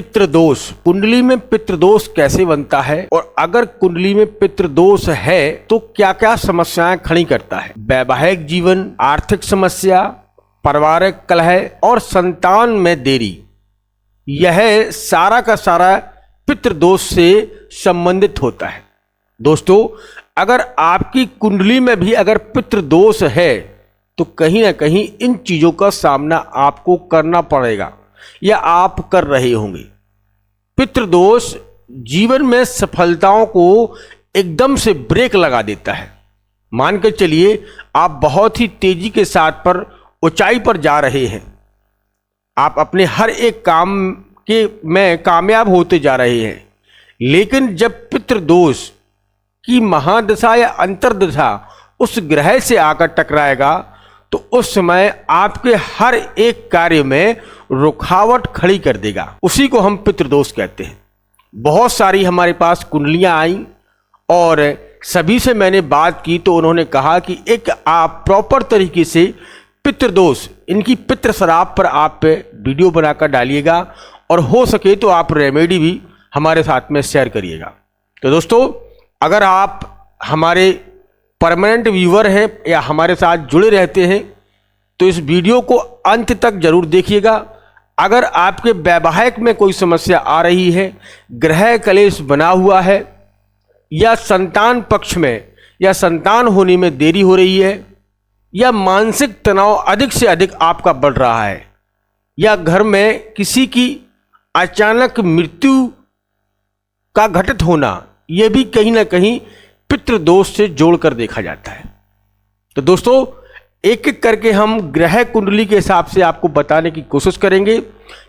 पितृदोष, कुंडली में पितृदोष कैसे बनता है और अगर कुंडली में पितृदोष है तो क्या क्या समस्याएं खड़ी करता है। वैवाहिक जीवन, आर्थिक समस्या, पारिवारिक कलह और संतान में देरी, यह सारा का सारा पितृदोष से संबंधित होता है। दोस्तों, अगर आपकी कुंडली में भी अगर पितृदोष है तो कहीं ना कहीं इन चीजों का सामना आपको करना पड़ेगा या आप कर रहे होंगे। पितृदोष जीवन में सफलताओं को एकदम से ब्रेक लगा देता है। मान के चलिए आप बहुत ही तेजी के साथ पर ऊंचाई पर जा रहे हैं, आप अपने हर एक काम के में कामयाब होते जा रहे हैं, लेकिन जब पितृदोष की महादशा या अंतर्दशा उस ग्रह से आकर टकराएगा तो उस समय आपके हर एक कार्य में रुकावट खड़ी कर देगा। उसी को हम पितृदोष कहते हैं। बहुत सारी हमारे पास कुंडलियां आई और सभी से मैंने बात की तो उन्होंने कहा कि एक आप प्रॉपर तरीके से पितृदोष, इनकी पितृ श्राप पर आप वीडियो बनाकर डालिएगा और हो सके तो आप रेमेडी भी हमारे साथ में शेयर करिएगा। तो दोस्तों, अगर आप हमारे परमानेंट व्यूअर हैं या हमारे साथ जुड़े रहते हैं तो इस वीडियो को अंत तक जरूर देखिएगा। अगर आपके वैवाहिक में कोई समस्या आ रही है, ग्रह कलेश बना हुआ है या संतान पक्ष में या संतान होने में देरी हो रही है या मानसिक तनाव अधिक से अधिक आपका बढ़ रहा है या घर में किसी की अचानक मृत्यु का घटित होना, यह भी कहीं ना कहीं पितृदोष से जोड़कर देखा जाता है। तो दोस्तों, एक एक करके हम ग्रह कुंडली के हिसाब से आपको बताने की कोशिश करेंगे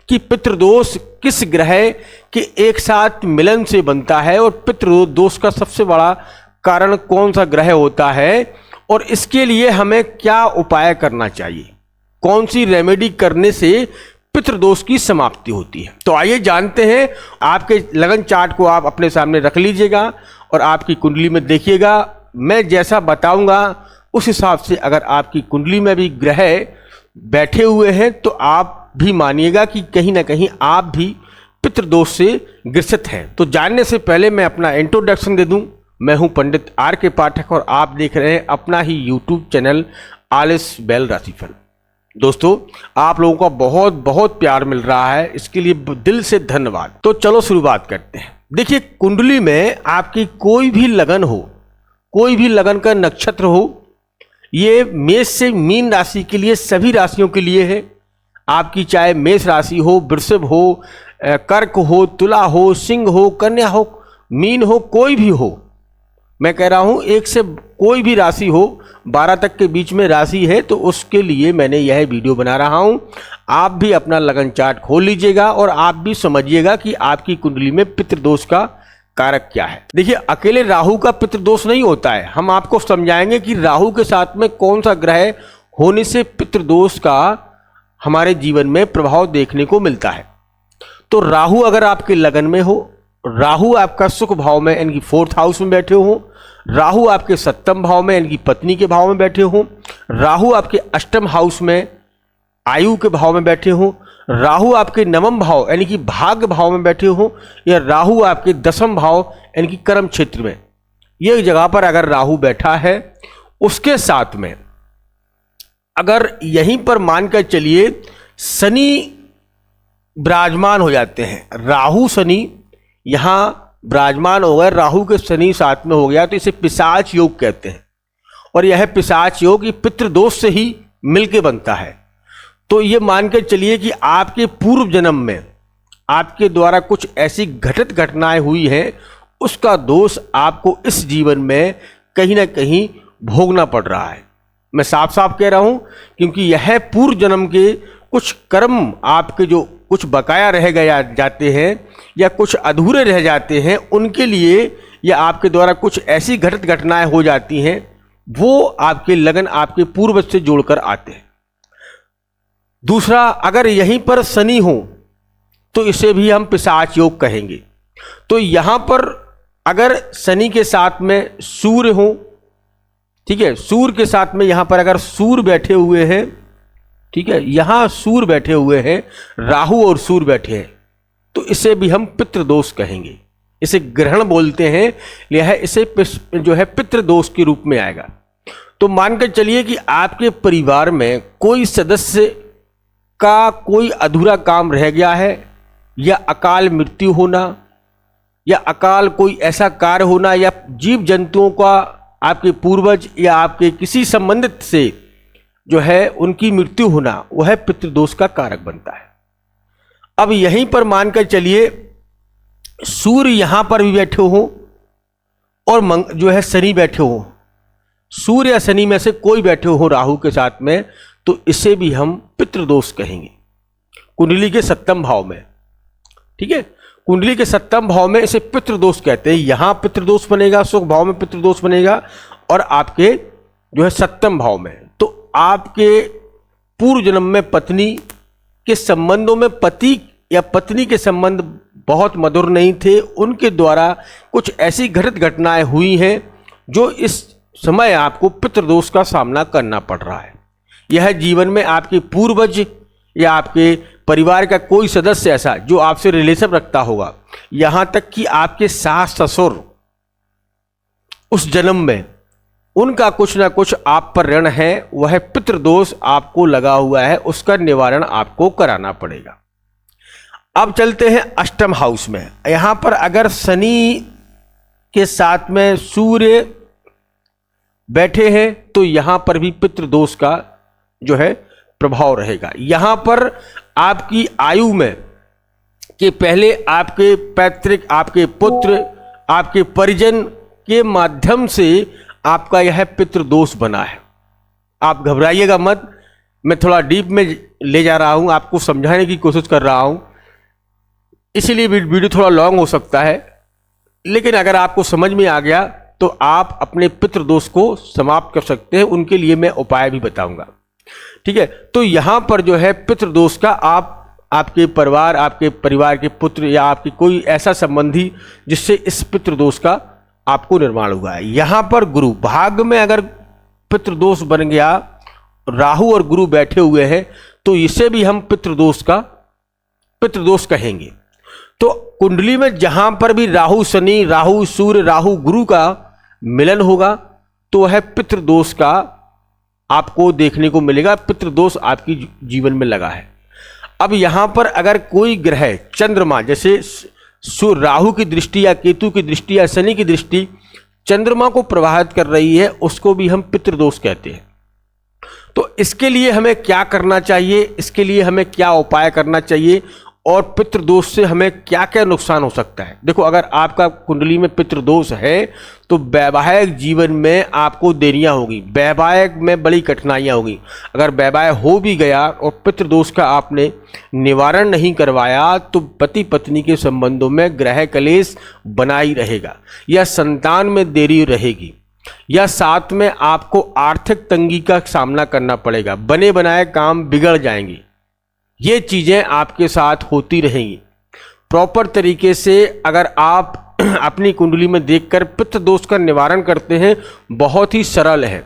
कि पितृदोष किस ग्रह के एक साथ मिलन से बनता है और पितृदोष का सबसे बड़ा कारण कौन सा ग्रह होता है और इसके लिए हमें क्या उपाय करना चाहिए, कौन सी रेमेडी करने से पितृदोष की समाप्ति होती है। तो आइए जानते हैं। आपके लगन चार्ट को आप अपने सामने रख लीजिएगा और आपकी कुंडली में देखिएगा। मैं जैसा बताऊंगा उस हिसाब से अगर आपकी कुंडली में भी ग्रह बैठे हुए हैं तो आप भी मानिएगा कि कहीं ना कहीं आप भी पितृदोष से ग्रसित हैं। तो जानने से पहले मैं अपना इंट्रोडक्शन दे दूं। मैं हूं पंडित आर के पाठक और आप देख रहे हैं अपना ही यूट्यूब चैनल आलिस बेल राशिफल। दोस्तों, आप लोगों का बहुत बहुत प्यार मिल रहा है, इसके लिए दिल से धन्यवाद। तो चलो शुरुआत करते हैं। देखिए, कुंडली में आपकी कोई भी लगन हो, कोई भी लगन का नक्षत्र हो, ये मेष से मीन राशि के लिए सभी राशियों के लिए है। आपकी चाहे मेष राशि हो, वृषभ हो, कर्क हो, तुला हो, सिंह हो, कन्या हो, मीन हो, कोई भी हो, मैं कह रहा हूं एक से कोई भी राशि हो, 12 तक के बीच में राशि है तो उसके लिए मैंने यह वीडियो बना रहा हूं। आप भी अपना लगन चार्ट खोल लीजिएगा और आप भी समझिएगा कि आपकी कुंडली में पितृदोष का कारक क्या है। देखिए, अकेले राहु का पितृदोष नहीं होता है। हम आपको समझाएंगे कि राहु के साथ में कौन सा ग्रह होने से पितृदोष का हमारे जीवन में प्रभाव देखने को मिलता है। तो राहु अगर आपके लगन में हो, राहु आपका सुख भाव में यानी 4th हाउस में बैठे हो, राहु आपके 7म भाव में यानी कि पत्नी के भाव में बैठे हो, राहु आपके 8म हाउस में आयु के भाव में बैठे हो, राहु आपके 9म भाव यानी कि भाग्य भाव में बैठे हो या राहु आपके 10म भाव यानी कि कर्म क्षेत्र में, ये जगह पर अगर राहु बैठा है, उसके साथ में अगर यहीं पर मानकर चलिए शनि विराजमान हो जाते हैं, राहु शनि यहां विराजमान हो गए, राहु के शनि साथ में हो गया तो इसे पिशाच योग कहते हैं और यह पिशाच योग पितृदोष से ही मिलके बनता है। तो ये मान के चलिए कि आपके पूर्व जन्म में आपके द्वारा कुछ ऐसी घटित घटनाएं हुई हैं, उसका दोष आपको इस जीवन में कहीं ना कहीं भोगना पड़ रहा है। मैं साफ साफ कह रहा हूं क्योंकि यह पूर्व जन्म के कुछ कर्म आपके जो कुछ बकाया रह गया जाते हैं या कुछ अधूरे रह जाते हैं, उनके लिए या आपके द्वारा कुछ ऐसी घटित घटनाएं हो जाती हैं, वो आपके लगन आपके पूर्वज से जोड़कर आते हैं। दूसरा, अगर यहीं पर शनि हो तो इसे भी हम पिशाच योग कहेंगे। तो यहां पर अगर शनि के साथ में सूर्य हो, ठीक है, सूर्य के साथ में यहां पर अगर सूर्य बैठे हुए हैं, ठीक है, यहां सूर्य बैठे हुए हैं, राहु और सूर्य बैठे हैं, तो इसे भी हम पितृदोष कहेंगे। इसे ग्रहण बोलते हैं, यह इसे जो है पितृदोष के रूप में आएगा। तो मानकर चलिए कि आपके परिवार में कोई सदस्य का कोई अधूरा काम रह गया है, या अकाल मृत्यु होना, या अकाल कोई ऐसा कार्य होना, या जीव जंतुओं का आपके पूर्वज या आपके किसी संबंधित से जो है उनकी मृत्यु होना, वह पितृदोष का कारक बनता है। अब यहीं पर मानकर चलिए सूर्य यहां पर भी बैठे हो और जो है शनि बैठे हो, सूर्य या शनि में से कोई बैठे हो राहु के साथ में, तो इसे भी हम पितृदोष कहेंगे कुंडली के 7वें भाव में। ठीक है, कुंडली के 7वें भाव में इसे पितृदोष कहते हैं। यहां पितृदोष बनेगा, सुख भाव में पितृदोष बनेगा, और आपके जो है 7वें भाव में। तो आपके पूर्व जन्म में पत्नी के संबंधों में पति या पत्नी के संबंध बहुत मधुर नहीं थे, उनके द्वारा कुछ ऐसी घटित घटनाएं हुई हैं जो इस समय आपको पितृदोष का सामना करना पड़ रहा है। यह जीवन में आपके पूर्वज या आपके परिवार का कोई सदस्य ऐसा जो आपसे रिलेशन रखता होगा, यहां तक कि आपके सास ससुर उस जन्म में उनका कुछ ना कुछ आप पर ऋण है, वह पितृदोष आपको लगा हुआ है, उसका निवारण आपको कराना पड़ेगा। अब चलते हैं 8वें हाउस में। यहां पर अगर शनि के साथ में सूर्य बैठे हैं तो यहां पर भी पितृदोष का जो है प्रभाव रहेगा। यहां पर आपकी आयु में कि पहले आपके पैतृक, आपके पुत्र, आपके परिजन के माध्यम से आपका यह पितृदोष बना है। आप घबराइएगा मत, मैं थोड़ा डीप में ले जा रहा हूं, आपको समझाने की कोशिश कर रहा हूं, इसीलिए वीडियो थोड़ा लॉन्ग हो सकता है, लेकिन अगर आपको समझ में आ गया तो आप अपने पितृदोष को समाप्त कर सकते हैं। उनके लिए मैं उपाय भी बताऊंगा। ठीक है, तो यहां पर जो है पितृदोष का आपके परिवार के पुत्र या आपकी कोई ऐसा संबंधी जिससे इस पितृदोष का आपको निर्माण हुआ है। यहां पर गुरु भाग्य में अगर पितृदोष बन गया, राहु और गुरु बैठे हुए हैं, तो इसे भी हम पितृदोष कहेंगे। तो कुंडली में जहां पर भी राहु शनि, राहु सूर्य, राहु गुरु का मिलन होगा तो वह पितृदोष का आपको देखने को मिलेगा। पितृदोष आपकी जीवन में लगा है। अब यहां पर अगर कोई ग्रह चंद्रमा, जैसे राहु की दृष्टि या केतु की दृष्टि या शनि की दृष्टि चंद्रमा को प्रभावित कर रही है, उसको भी हम पितृदोष कहते हैं। तो इसके लिए हमें क्या करना चाहिए, इसके लिए हमें क्या उपाय करना चाहिए, और पितृदोष से हमें क्या क्या नुकसान हो सकता है। देखो, अगर आपका कुंडली में पितृदोष है तो वैवाहिक जीवन में आपको देरियां होगी, वैवाहिक में बड़ी कठिनाइयां होगी। अगर वैवाहिक हो भी गया और पितृदोष का आपने निवारण नहीं करवाया तो पति पत्नी के संबंधों में ग्रह कलेश बना ही रहेगा, या संतान में देरी रहेगी, या साथ में आपको आर्थिक तंगी का सामना करना पड़ेगा, बने बनाए काम बिगड़ जाएंगे। ये चीजें आपके साथ होती रहेंगी। प्रॉपर तरीके से अगर आप अपनी कुंडली में देखकर पितृदोष का निवारण करते हैं, बहुत ही सरल है।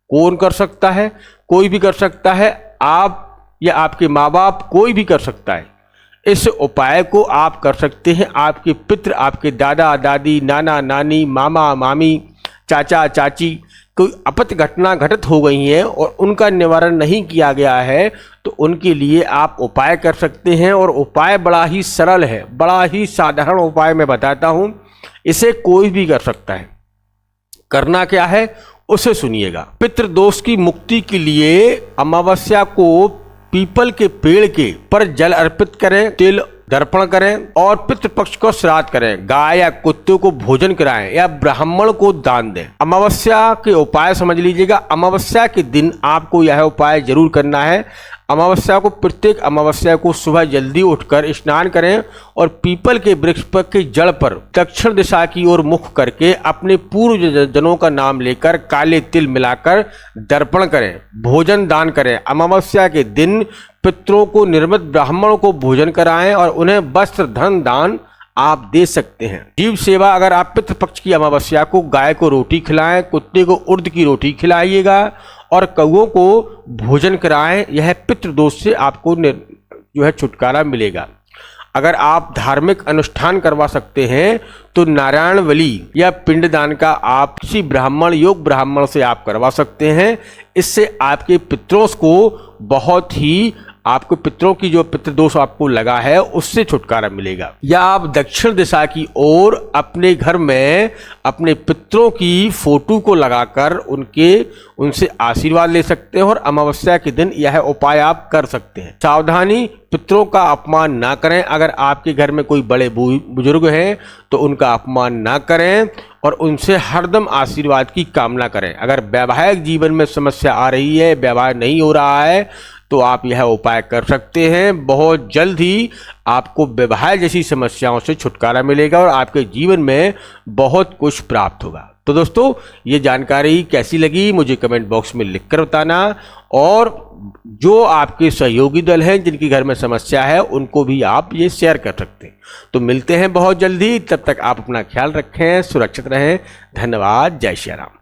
कौन कर सकता है? कोई भी कर सकता है, आप या आपके माँ बाप, कोई भी कर सकता है। इस उपाय को आप कर सकते हैं। आपके पितृ, आपके दादा दादी, नाना नानी, मामा मामी, चाचा चाची, कोई आपत्ति घटना घटित हो गई है और उनका निवारण नहीं किया गया है, तो उनके लिए आप उपाय कर सकते हैं। और उपाय बड़ा ही सरल है, बड़ा ही साधारण उपाय मैं बताता हूं, इसे कोई भी कर सकता है। करना क्या है उसे सुनिएगा। पितृदोष की मुक्ति के लिए अमावस्या को पीपल के पेड़ के पर जल अर्पित करें, तिल दर्पण करें और पितृपक्ष को श्राद्ध करें, गाय या कुत्ते को भोजन कराएं या ब्राह्मण को दान दें। अमावस्या के उपाय समझ लीजिएगा। अमावस्या के दिन आपको यह उपाय जरूर करना है। अमावस्या को, प्रत्येक अमावस्या को सुबह जल्दी उठकर स्नान करें और पीपल के वृक्ष पर के जड़ पर दक्षिण दिशा की ओर मुख करके अपने पूर्व जनों का नाम लेकर काले तिल मिलाकर दर्पण करें, भोजन दान करें। अमावस्या के दिन पितरों को, निर्मित ब्राह्मणों को भोजन कराएं और उन्हें वस्त्र धन दान आप दे सकते हैं। जीव सेवा, अगर आप पितृपक्ष की अमावस्या को गाय को रोटी खिलाएं, कुत्ते को उर्द की रोटी खिलाइएगा और कौओं को भोजन कराएं, यह पितृदोष से आपको जो है छुटकारा मिलेगा। अगर आप धार्मिक अनुष्ठान करवा सकते हैं तो नारायण बलि या पिंडदान का आप किसी ब्राह्मण, योग ब्राह्मण से आप करवा सकते हैं। इससे आपके पितरों को बहुत ही, आपको पितरों की जो पितृदोष आपको लगा है उससे छुटकारा मिलेगा। या आप दक्षिण दिशा की ओर अपने घर में अपने पितरों की फोटो को लगाकर उनसे आशीर्वाद ले सकते हैं और अमावस्या के दिन यह उपाय आप कर सकते हैं। सावधानी, पितरों का अपमान ना करें। अगर आपके घर में कोई बड़े बुजुर्ग हैं तो उनका अपमान ना करें और उनसे हरदम आशीर्वाद की कामना करें। अगर वैवाहिक जीवन में समस्या आ रही है, विवाह नहीं हो रहा है, तो आप यह उपाय कर सकते हैं। बहुत जल्द ही आपको विवाह जैसी समस्याओं से छुटकारा मिलेगा और आपके जीवन में बहुत कुछ प्राप्त होगा। तो दोस्तों, ये जानकारी कैसी लगी मुझे कमेंट बॉक्स में लिखकर बताना, और जो आपके सहयोगी दल हैं जिनके घर में समस्या है उनको भी आप ये शेयर कर सकते हैं। तो मिलते हैं बहुत जल्दी, तब तक आप अपना ख्याल रखें, सुरक्षित रहें। धन्यवाद। जय श्री राम।